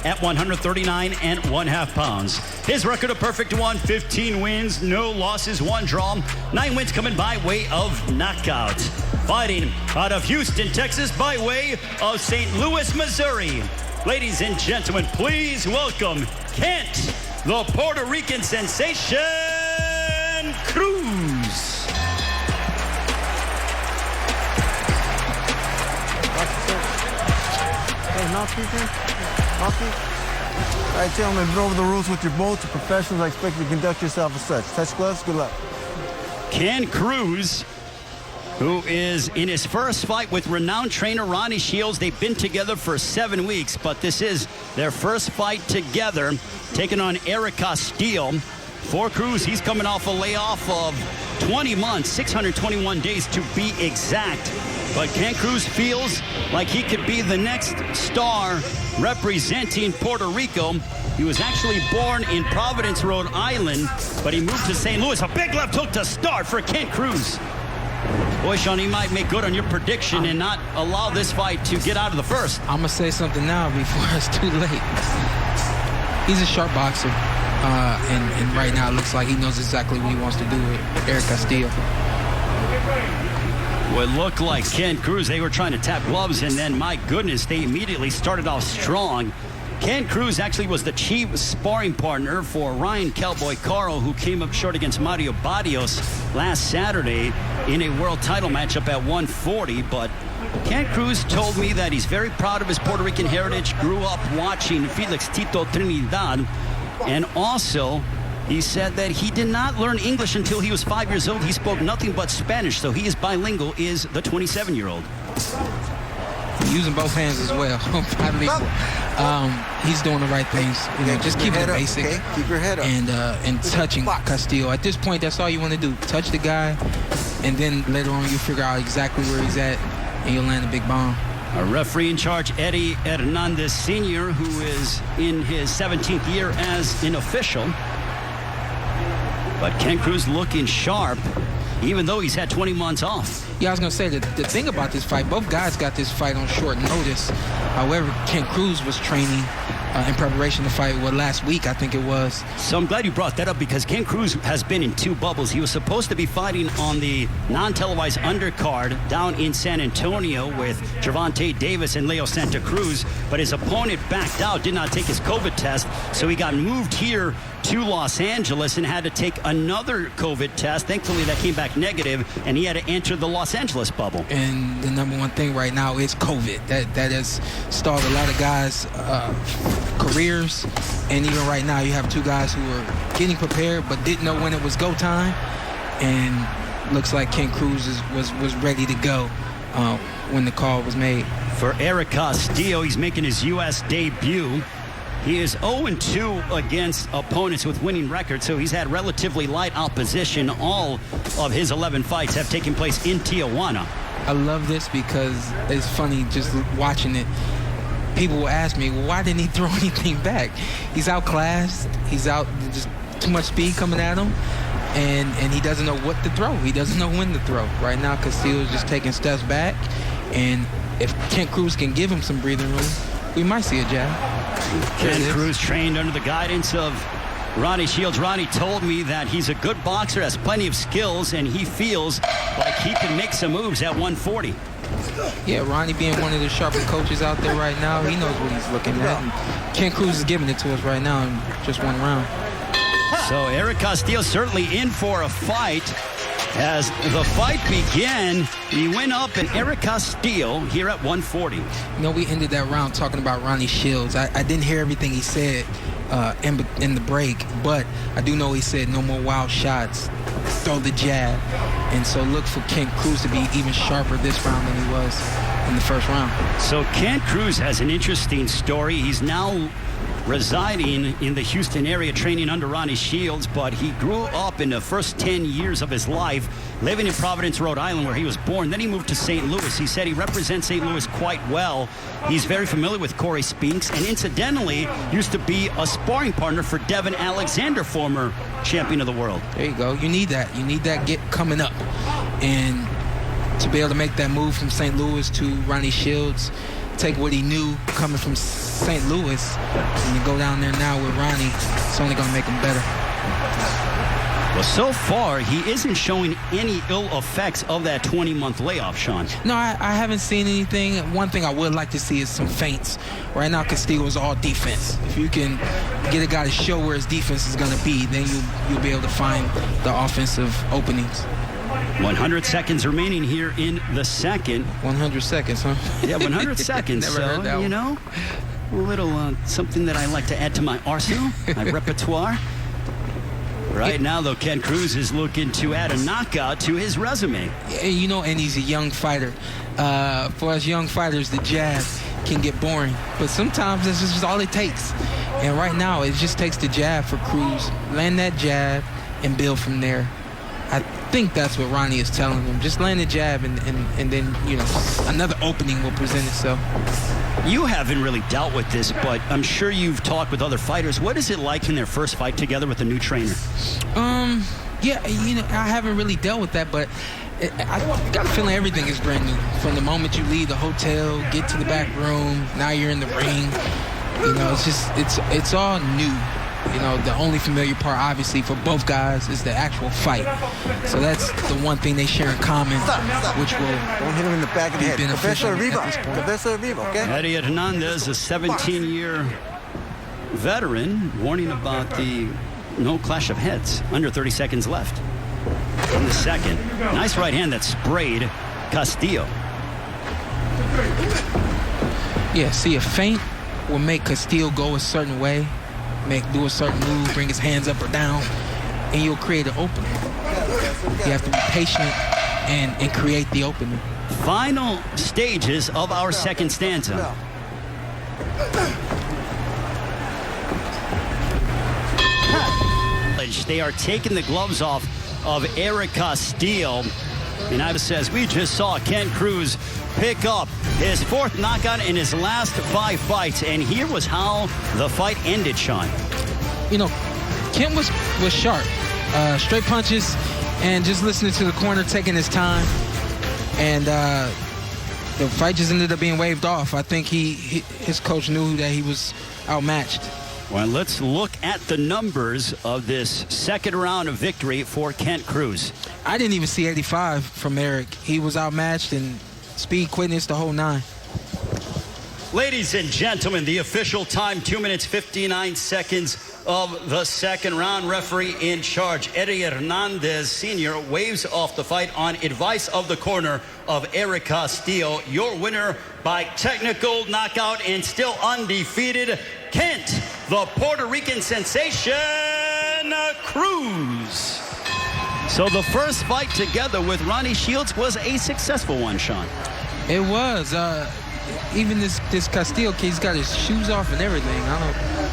at 139 1/2 pounds. His record of perfect 1, 15 wins, no losses, 1 draw, 9 wins coming by way of knockout. Fighting out of Houston, Texas, by way of St. Louis, Missouri. Ladies and gentlemen, please welcome Kent, the Puerto Rican sensation, Cruz. Hey, mouthpiece here? Mouthpiece? All right, gentlemen, been over the rules with your both. You're professionals. I expect you to conduct yourself as such. Touch gloves. Good luck. Ken Cruz, who is in his first fight with renowned trainer Ronnie Shields. They've been together for 7 weeks, but this is their first fight together, taking on Erik Castillo. For Cruz, he's coming off a layoff of 20 months, 621 days to be exact. But Ken Cruz feels like he could be the next star representing Puerto Rico. He was actually born in Providence, Rhode Island, but he moved to St. Louis. A big left hook to start for Ken Cruz. Boy, Sean, he might make good on your prediction and not allow this fight to get out of the first. I'm going to say something now before it's too late. He's a sharp boxer, and right now it looks like he knows exactly what he wants to do with Erik Castillo. Well, it looked like Ken Cruz, they were trying to tap gloves, and then, my goodness, they immediately started off strong. Ken Cruz actually was the chief sparring partner for Ryan Cowboy Carl, who came up short against Mario Barrios last Saturday in a world title matchup at 140. But Ken Cruz told me that he's very proud of his Puerto Rican heritage, grew up watching Felix Tito Trinidad, and also he said that he did not learn English until he was 5 years old. He spoke nothing but Spanish, so he is bilingual, is the 27-year-old. Using both hands as well. He's doing the right things. You know, just keep it basic. Okay? Keep your head up. And touching Castillo. At this point, that's all you want to do. Touch the guy, and then later on you figure out exactly where he's at, and you'll land a big bomb. A referee in charge, Eddie Hernandez Sr., who is in his 17th year as an official. But Ken Cruz looking sharp, even though he's had 20 months off. Yeah, I was going to say, the thing about this fight, both guys got this fight on short notice. However, Ken Cruz was training in preparation to fight, last week, I think it was. So I'm glad you brought that up, because Ken Cruz has been in 2 bubbles. He was supposed to be fighting on the non-televised undercard down in San Antonio with Gervonta Davis and Leo Santa Cruz, but his opponent backed out, did not take his COVID test, so he got moved here to Los Angeles and had to take another COVID test. Thankfully, that came back negative, and he had to enter the Los Angeles bubble. And the number one thing right now is COVID. That has stalled a lot of guys' careers. And even right now, you have 2 guys who are getting prepared but didn't know when it was go time. And looks like Ken Cruz was ready to go when the call was made. For Erik Castillo, he's making his U.S. debut. He is 0-2 against opponents with winning records, so he's had relatively light opposition. All of his 11 fights have taken place in Tijuana. I love this because it's funny just watching it. People will ask me, well, why didn't he throw anything back? He's outclassed. He's out, just too much speed coming at him, and he doesn't know what to throw. He doesn't know when to throw. Right now, Castillo's just taking steps back, and if Ken Cruz can give him some breathing room, we might see a jab. Ken Cruz trained under the guidance of Ronnie Shields. Ronnie told me that he's a good boxer, has plenty of skills, and he feels like he can make some moves at 140. Yeah, Ronnie being one of the sharpest coaches out there right now, he knows what he's looking at. And Ken Cruz is giving it to us right now in just 1 round. So Erik Castillo certainly in for a fight. As the fight began, he went up, and Erik Castillo here at 140. You know, we ended that round talking about Ronnie Shields. I didn't hear everything he said in the break, but I do know he said no more wild shots, throw the jab. And so look for Ken Cruz to be even sharper this round than he was in the first round. So Ken Cruz has an interesting story. He's now residing in the Houston area, training under Ronnie Shields, but he grew up in the first 10 years of his life living in Providence, Rhode Island, where he was born. Then he moved to St. Louis. He said he represents St. Louis quite well. He's very familiar with Corey Spinks, and incidentally used to be a sparring partner for Devin Alexander, former champion of the world. There you go. You need that. You need that coming up. And to be able to make that move from St. Louis to Ronnie Shields, take what he knew coming from St. Louis and to go down there now with Ronnie, it's only going to make him better. Well, so far, he isn't showing any ill effects of that 20-month layoff, Sean. No, I haven't seen anything. One thing I would like to see is some feints. Right now, Castillo is all defense. If you can get a guy to show where his defense is going to be, then you'll be able to find the offensive openings. 100 seconds remaining here in the second. 100 seconds, huh? Yeah, 100 seconds. Never heard that one. A little something that I like to add to my arsenal, my repertoire. Right now, though, Ken Cruz is looking to add a knockout to his resume. And he's a young fighter. For us young fighters, the jab can get boring. But sometimes this is just all it takes. And right now, it just takes the jab for Cruz. Land that jab and build from there. I think that's what Ronnie is telling him. Just land the jab and then, another opening will present itself. You haven't really dealt with this, but I'm sure you've talked with other fighters. What is it like in their first fight together with a new trainer? Yeah, I haven't really dealt with that, but I got a feeling everything is brand new. From the moment you leave the hotel, get to the back room, now you're in the ring. It's all new. The only familiar part, obviously, for both guys is the actual fight. So that's the one thing they share in common, which will Don't hit him in the back of the head. beneficial at Cabeza this point. Cabeza arriba, okay? Eddie Hernandez, a 17-year veteran, warning about the no clash of heads. Under 30 seconds left in the second. Nice right hand that sprayed Castillo. Yeah, see, a feint will make Castillo go a certain way, do a certain move, bring his hands up or down, and you'll create an opening. You have to be patient and create the opening. Final stages of our second stanza. They are taking the gloves off of Erik Castillo. And Iva says, we just saw Ken Cruz pick up his fourth knockout in his last 5 fights. And here was how the fight ended, Sean. Ken was sharp. Straight punches and just listening to the corner, taking his time. And the fight just ended up being waved off. I think his coach knew that he was outmatched. Well, let's look at the numbers of this second round of victory for Kent Cruz. I didn't even see 85 from Erik. He was outmatched and speed, quickness, the whole 9. Ladies and gentlemen, the official time, 2 minutes, 59 seconds of the second round. Referee in charge, Eddie Hernandez Sr. waves off the fight on advice of the corner of Erik Castillo. Your winner by technical knockout and still undefeated, Kent, the Puerto Rican sensation, Cruz. So the first fight together with Ronnie Shields was a successful one, Sean. It was. Even this Castillo kid, he's got his shoes off and everything. I don't